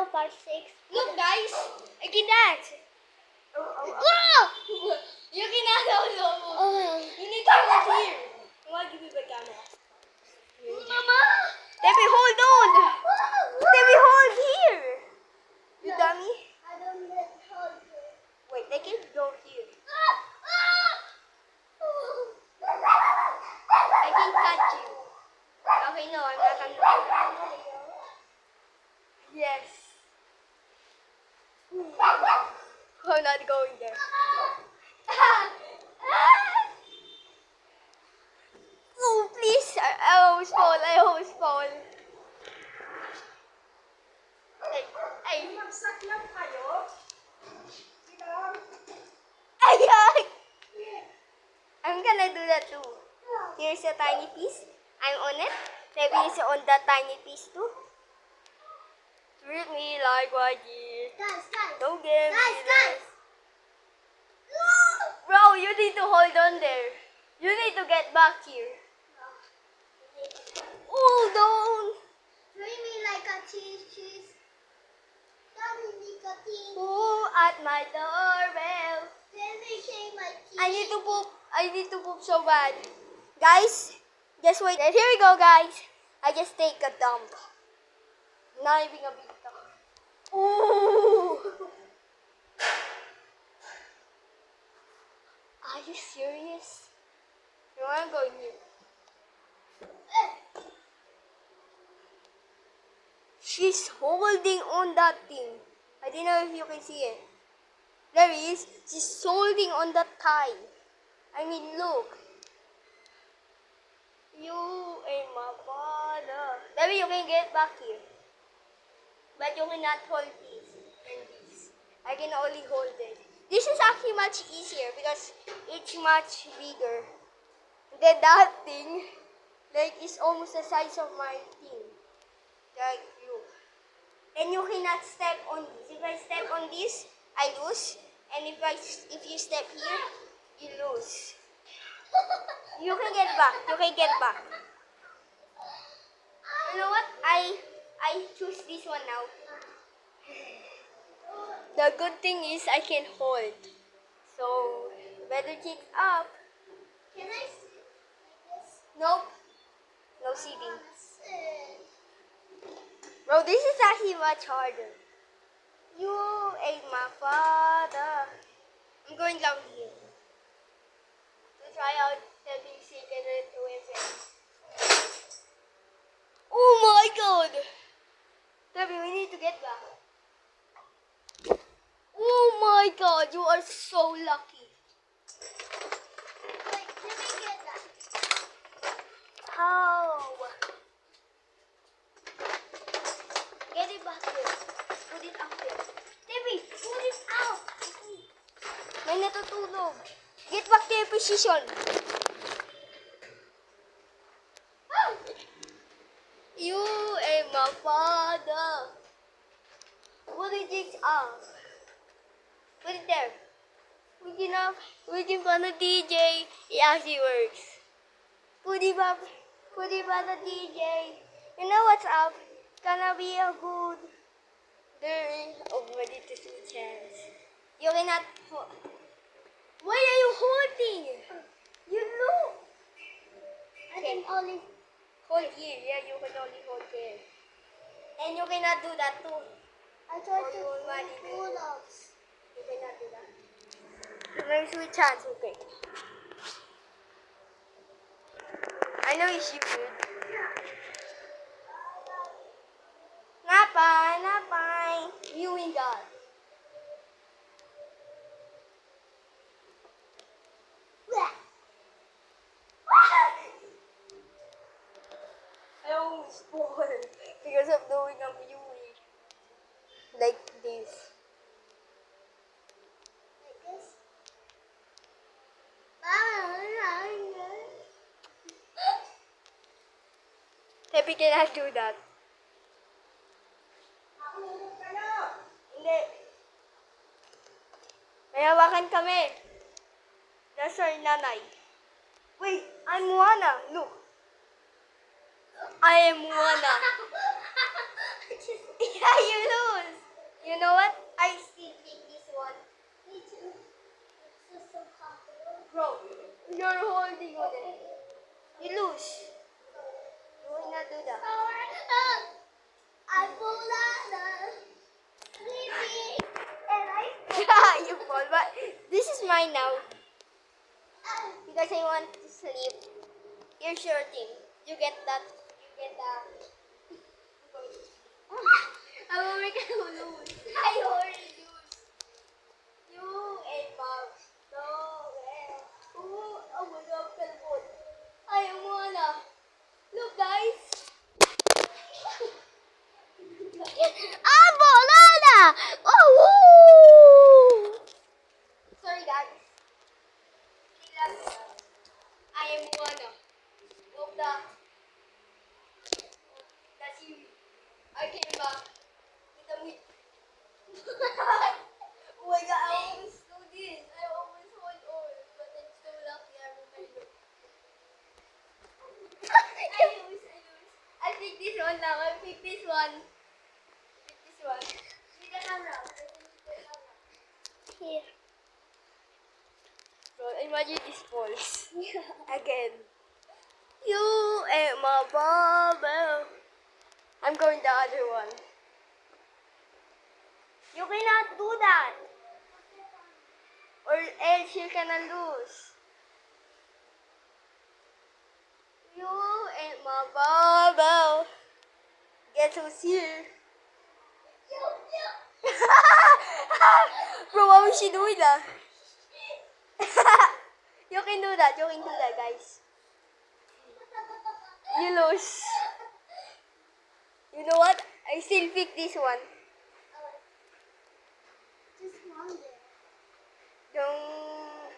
4, 5, 6. Look, guys. I can dance. Oh! You cannot also. Oh. You need to hold here. I want to give you the camera. Mama! Debbie, hold on. Debbie, hold here. You dummy. I don't let hold it. Wait, they can go here. I can catch you. Okay, no, I'm not gonna do that. Yes. I'm not going there. Oh, please. I almost fall. I almost fall. Ay, ay. Magsak lang kayo. Ay, ay. I'm gonna do that too. Here's a tiny piece. I'm on it. Maybe it's on that tiny piece too. Treat me like what you. Guys, guys. Don't give me Guys, that. guys. Bro, you need to hold on there. You need to get back here. Hold on. Treat me like a cheese. Daddy, nicotine. Who at my doorbell? Then they say my cheese. I need to poop. I need to poop so bad. Guys, just wait. Here we go, guys. I just take a dump. Not even a big dump. Ooh. Are you serious? You wanna go here? She's holding on that thing. I don't know if you can see it. There he is. She's holding on that tie. I mean, look. You ain't my father. Maybe you can get back here. But you cannot hold this and this. I can only hold it. This is actually much easier because it's much bigger than that thing. Like, it's almost the size of my thing. Like, look. And you cannot step on this. If I step on this, I lose. And if you step here, you lose. You can get back. You can get back. You know what? I choose this one now. The good thing is I can hold. So, better check up. Can I sit like this? Nope. No sitting. Sit. Bro, this is actually much harder. You ain't my father. I'm going down here. To try out having secret weapons. Oh my god! Debbie, we need to get back. Oh my god, you are so lucky. Wait, let me get that. How? Get it back there. Put it up there. Debbie, put it out. May natutulog. Get back to your position. You and my father. Put it up. Put it there. We can find a DJ. It actually works. Put it up. Put it on the DJ. You know what's up? It's gonna be a good day of meditation chance. You cannot. Why are you holding? You look. I can only. Hold here. Yeah, you can only hold there. And you cannot do that too. I tried Oh, to you already do did. pull-ups. You cannot do that. Maybe switch hands, okay. I know you should. Napay. You win God. I almost fall because of doing a viewing like this. Like this. Happy cannot do that. Mahulog kayo. Hindi. May hawakan kami. That's our nanay. Wait, I'm Moana. Look. I am Moana. Yeah, you lose. Bro, you're holding on it. You lose. You will not do that. I'm sleepy, and You fall, but this is mine now. Because I want to sleep. Here's your thing. You get that. You get that. I will make you lose. I already lose. You and Mom. No. Oh my God, telephone. I wanna. Look, guys. bola na! Oh, woo! Sorry, guys. I am wanna. Look, that's you. I came back with a meat. Oh my God, I almost do this. I almost hold on, but I'm so lucky I remember. I lose. I pick this one now. I pick this one. Pick this one. Pick the camera. Here. Bro, imagine this falls. Again. You ate my bubble. I'm going the other one. You cannot do that. Or else you cannot lose. You ate my bubble. Guess who's here? Bro, what was she doing that? You can do that. You can do that, guys. You lose. You know what? I still pick this one. Just one there. Don't.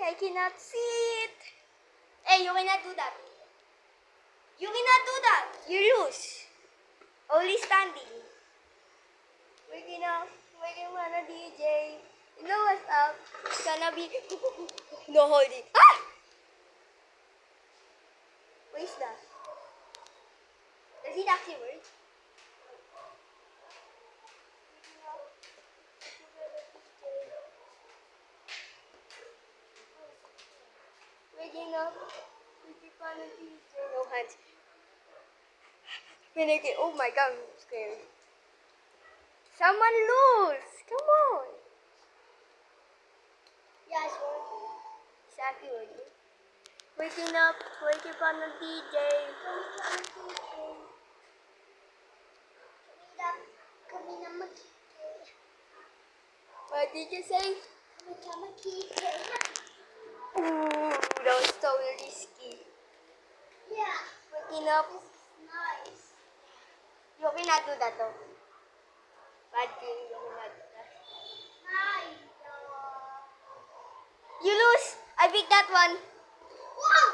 I cannot see it. Hey, you cannot do that. You cannot do that. You lose. Only standing. Waking up. Waking on a DJ. You know what's up? It's gonna be. No holding. Ah! What is that? Does it actually work? Waking up. Waking on a DJ. No hands. Pinigay. Oh my God, I'm scared. Someone lose. Come on. Yeah, it's working. Exactly what you. Waking up on the DJ. Kamina makike. What did you say? Kamina makike. Ooh, that was so risky. Yeah, Waking up. this is nice. You cannot do that though. Bad thing, you cannot do that. Nice. You lose. I picked that one. Wow!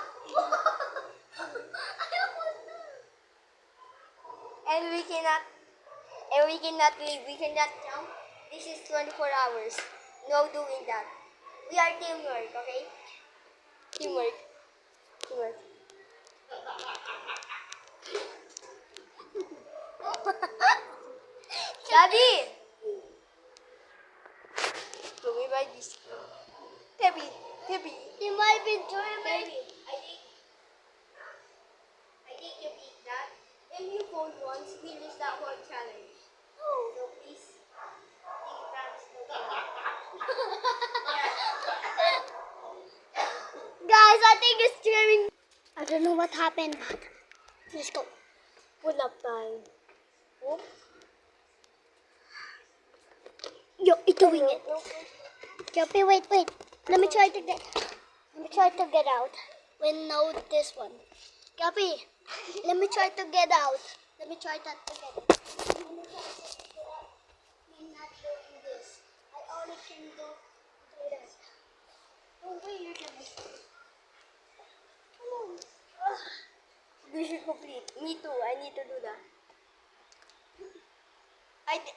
And we cannot leave. We cannot jump. This is 24 hours. No doing that. We are teamwork, okay? Teamwork. Daddy! So we buy this. Tebi. You might be doing Tebi. I think you beat that. If you fold once, we lose that whole challenge. So please, think that's Guys, I think it's streaming. I don't know what happened, but let's go. pull up time. Oh. Yo, it's doing it. Joppy, wait. Let me try to get out. When no, this one. Joppy, let me try to get out. Let me try that to get out. I'm not doing this. I only can do this. Don't do your job. Come on. We should complete. Me too. I need to do that.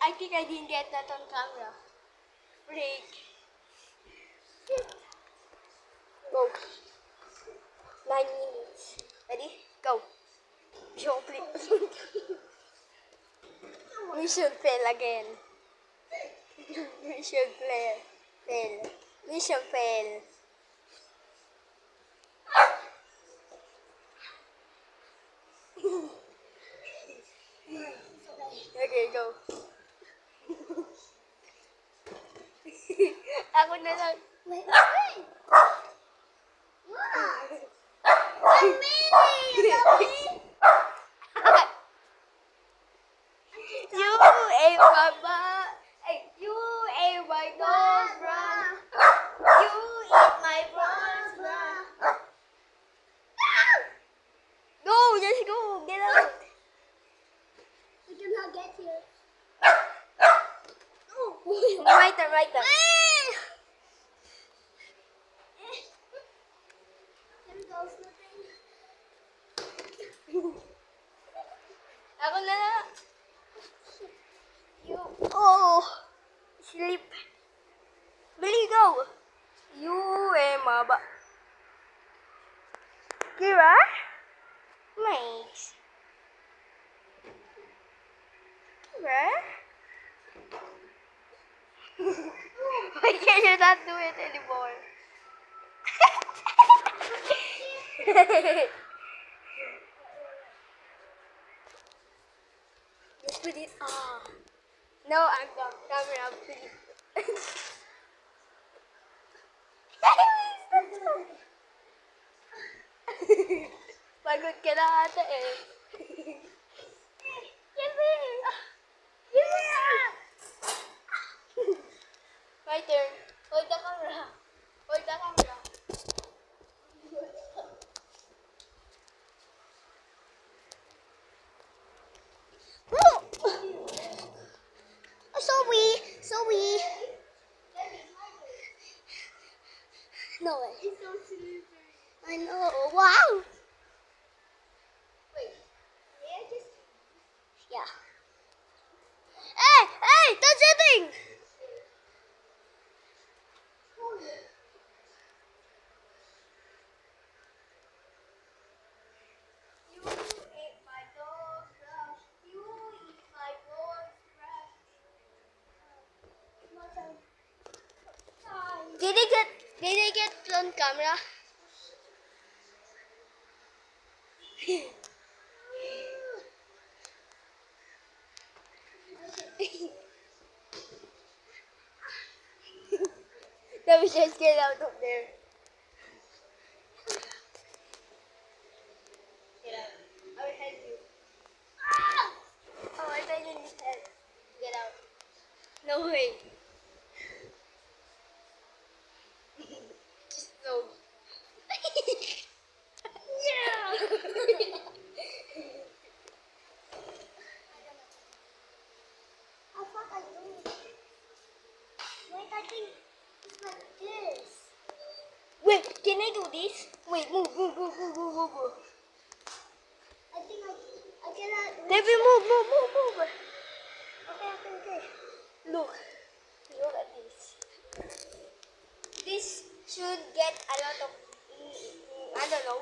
I think I didn't get that on camera. Break. Go. 9 minutes. Ready? Go. Complete. We should fail again. We should fail. Mission fail. Okay, go. Ako na lang. Wait, wait. Wow. I'm winning, Gabby. You ate my butt. Hey, you ate my nose, bruh. You eat my buns, bruh. Go, just go. Get out. I cannot get here. Right there, right there. There goes nothing. Ako na lang. You, oh, sleep. Billy, go. You ate my butt. Kira? Nice. Kira? Why can you not do it anymore? Just put it. Ah. No, I'm the camera, please. Pagod ka na ata eh. Give My turn. Hold the camera. Hold the camera. Sorry. No way. I know. Wow. Wait. May I just... Yeah. Hey, that's cheating. You ate my dog, bruh. You eat my dog, bruh. Did they get on camera? Let me just get out of there. Get out. I will help you. Oh, I thought you need help. Get out. No way. Just no. I thought I do. Wait, I think it's like this. Wait, can I do this? Wait, move. I think I cannot. Debbie, move. Okay. Look at this. This should get a lot of, I don't know,